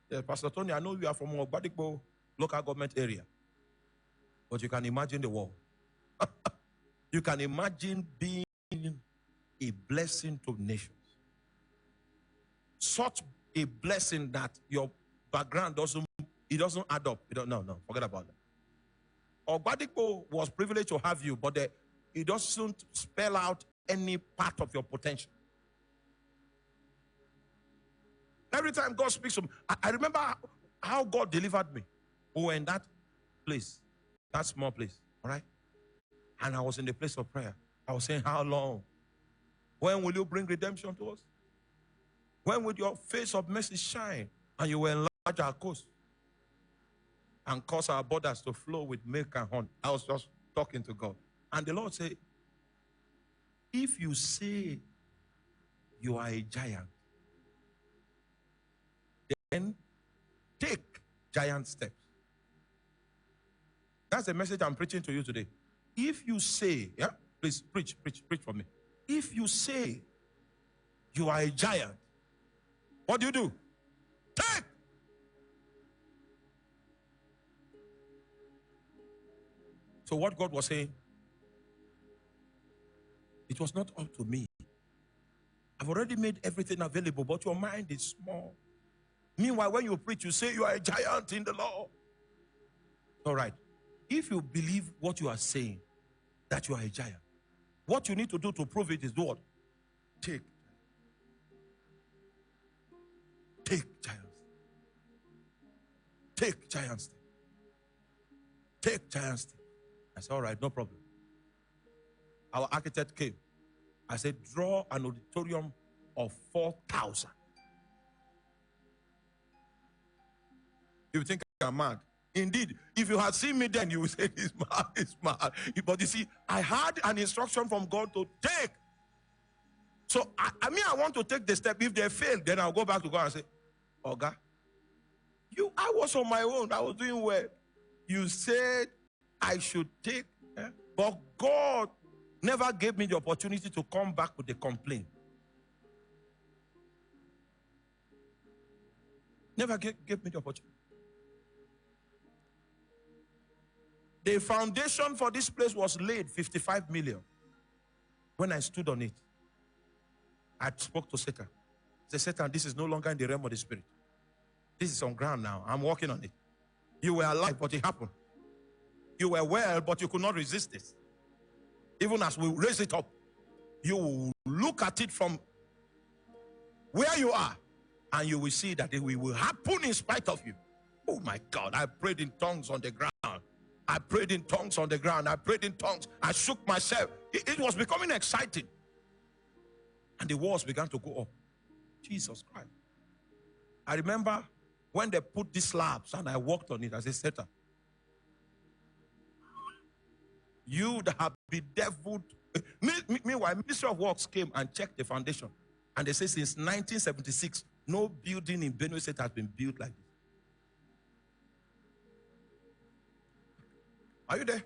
Yeah, Pastor Tony, I know you are from Ogbadikpo local government area, but you can imagine the war. You can imagine being a blessing to nations. Such a blessing that your background doesn't add up. No, forget about that. Ogbadikpo was privileged to have you, but it doesn't spell out any part of your potential. Every time God speaks to me, I remember how God delivered me. We were in that place, that small place, all right? And I was in the place of prayer. I was saying, how long? When will you bring redemption to us? When will your face of mercy shine and you will enlarge our coast and cause our borders to flow with milk and honey? I was just talking to God. And the Lord said, if you say you are a giant, then take giant steps. That's the message I'm preaching to you today. If you say, yeah, please preach for me. If you say you are a giant, what do? Take. So what God was saying, it was not up to me. I've already made everything available, but your mind is small. Meanwhile, when you preach, you say you are a giant in the Lord. All right. If you believe what you are saying, that you are a giant, what you need to do to prove it is do what? Take giants. Take giants. Take giants. I said, all right, no problem. Our architect came. I said, draw an auditorium of 4,000. You think I'm mad? Indeed, if you had seen me then, you would say, he's mad. But you see, I had an instruction from God to take. So, I want to take the step. If they fail, then I'll go back to God and say, Oga, I was on my own. I was doing well. You said I should take, but God never gave me the opportunity to come back with a complaint. Never gave me the opportunity. The foundation for this place was laid 55 million. When I stood on it, I spoke to Satan. I said, Satan, this is no longer in the realm of the spirit. This is on ground now. I'm working on it. You were alive, but it happened. You were well, but you could not resist this. Even as we raise it up, you will look at it from where you are, and you will see that it will happen in spite of you. Oh my God, I prayed in tongues on the ground. I prayed in tongues on the ground. I prayed in tongues. I shook myself. It was becoming exciting. And the walls began to go up. Jesus Christ. I remember when they put these slabs and I walked on it, I said, Satan, you that have bedeviled. Meanwhile, Ministry of Works came and checked the foundation. And they say since 1976, no building in Benue State has been built like this. Are you there?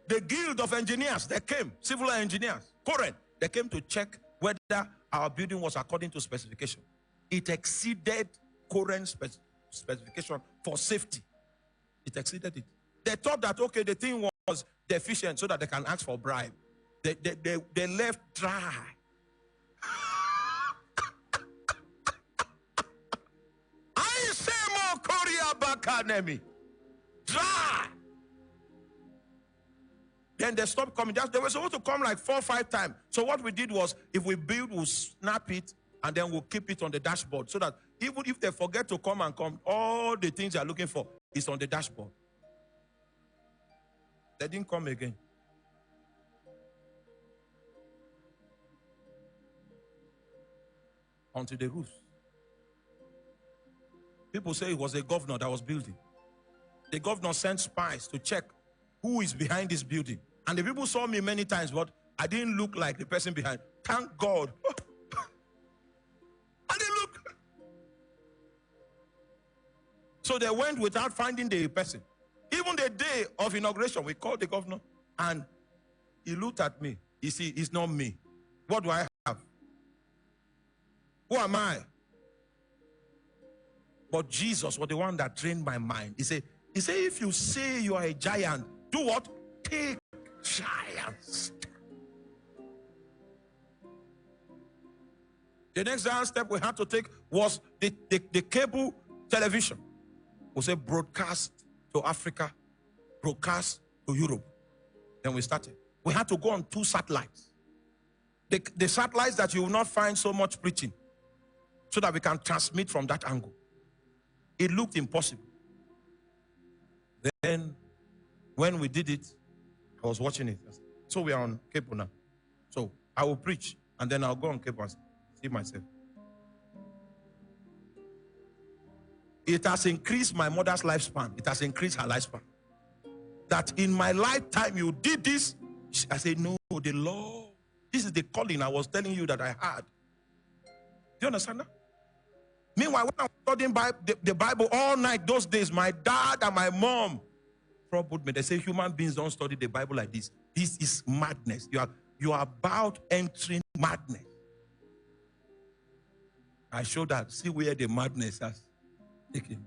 The Guild of Engineers, they came, civil engineers, current, they came to check whether our building was according to specification. It exceeded current specification for safety. It exceeded it. They thought that, okay, the thing was deficient so that they can ask for bribe. They left dry. I say more Korea back dry. Then they stopped coming. They were supposed to come like 4 or 5 times. So what we did was, if we build, we'll snap it, and then we'll keep it on the dashboard. So that even if they forget to come, all the things they're looking for is on the dashboard. They didn't come again. Onto the roof. People say it was a governor that was building. The governor sent spies to check who is behind this building. And the people saw me many times, but I didn't look like the person behind. Thank God. I didn't look. So they went without finding the person. Even the day of inauguration, we called the governor, and he looked at me. You see, it's not me. What do I have? Who am I? But Jesus was the one that trained my mind. He said, if you say you are a giant, do what? Take giants. The next giant step we had to take was the cable television. We said broadcast to Africa, broadcast to Europe. Then we started. We had to go on 2 satellites. The satellites that you will not find so much preaching, so that we can transmit from that angle. It looked impossible. Then, when we did it, I was watching it. So we are on cable now. So I will preach, and then I'll go on cable and see myself. It has increased my mother's lifespan. It has increased her lifespan. That in my lifetime you did this. I said, no, the Lord. This is the calling I was telling you that I had. Do you understand that? Meanwhile, when I was studying the Bible all night those days, my dad and my mom troubled me. They say human beings don't study the Bible like this. This is madness. You are about entering madness. I showed that. See where the madness has taken.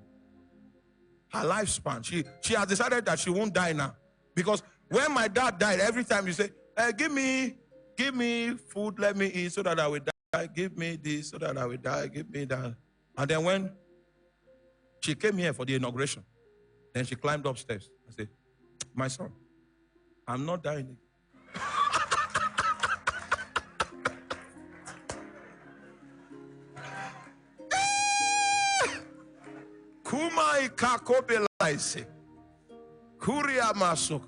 Her lifespan. She has decided that she won't die now. Because when my dad died, every time you say, give me food, let me eat so that I will die. Give me this so that I will die. Give me that. And then when she came here for the inauguration, then she climbed upstairs. I said, my son, I'm not dying.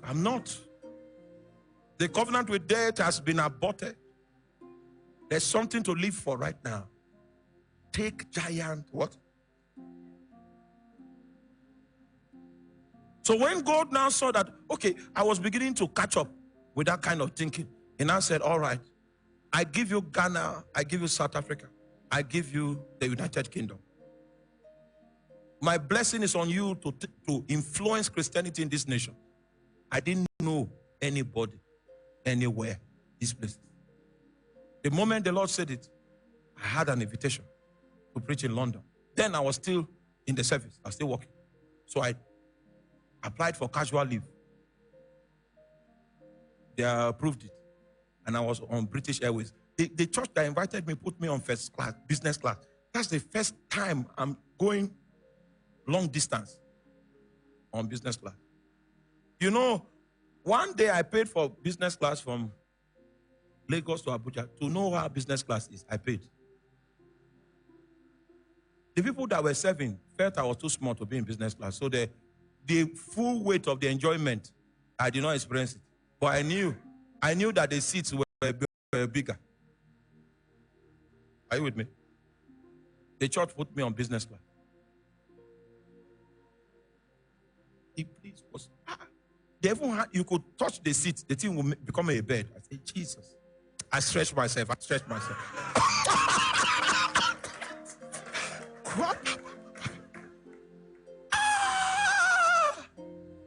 I'm not. The covenant with death has been aborted. There's something to live for right now. Take giant what? So when God now saw that, okay, I was beginning to catch up with that kind of thinking. He now said, all right, I give you Ghana, I give you South Africa, I give you the United Kingdom. My blessing is on you to influence Christianity in this nation. I didn't know anybody, anywhere, this place. The moment the Lord said it, I had an invitation to preach in London. Then I was still in the service. I was still working. So I applied for casual leave. They approved it. And I was on British Airways. The church that invited me put me on first class, business class. That's the first time I'm going long distance on business class. You know, one day I paid for business class from Lagos to Abuja. To know how business class is, I paid. The people that were serving felt I was too small to be in business class. So the full weight of the enjoyment, I did not experience it. But I knew that the seats were bigger. Are you with me? The church put me on business class. You could touch the seat, the thing will become a bed. I said, Jesus. I stretched myself. What?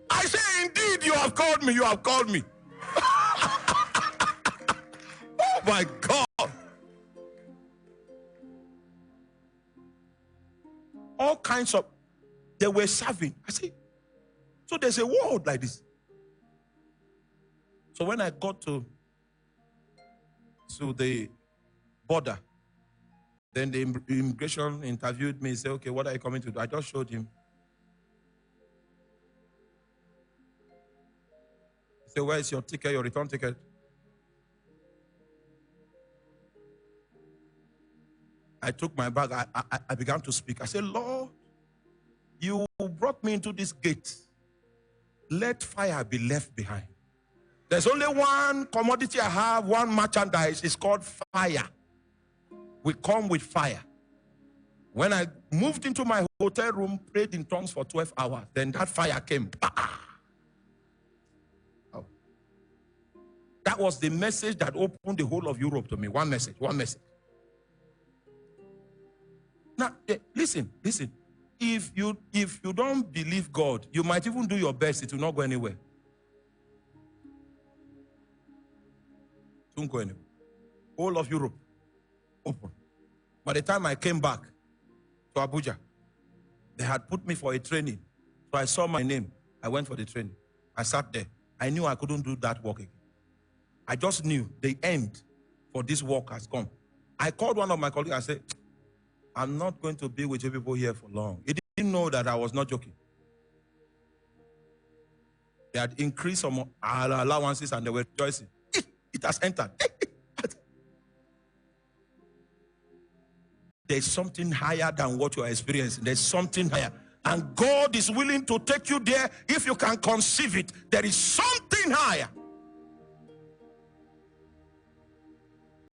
I say, indeed, you have called me. Oh my God. All kinds of, they were serving. I say, so there's a world like this. So when I got to the border, then the immigration interviewed me and said, okay, what are you coming to do? I just showed him. He said, where is your ticket, your return ticket? I took my bag. I began to speak. I said, Lord, you brought me into this gate. Let fire be left behind. There's only one commodity I have, one merchandise. It's called fire. We come with fire. When I moved into my hotel room, prayed in tongues for 12 hours, then that fire came. Oh. That was the message that opened the whole of Europe to me. One message. Now, listen. If you don't believe God, you might even do your best. It will not go anywhere. It won't go anywhere. All of Europe, open. By the time I came back to Abuja, They had put me for a training. So I saw my name. I went for the training. I sat there. I knew I couldn't do that work again. I just knew the end for this work has come. I called one of my colleagues. I said, I'm not going to be with you people here for long. He didn't know that I was not joking. They had increased some allowances and they were rejoicing. It has entered. There's something higher than what you are experiencing. There's something higher. And God is willing to take you there if you can conceive it. There is something higher.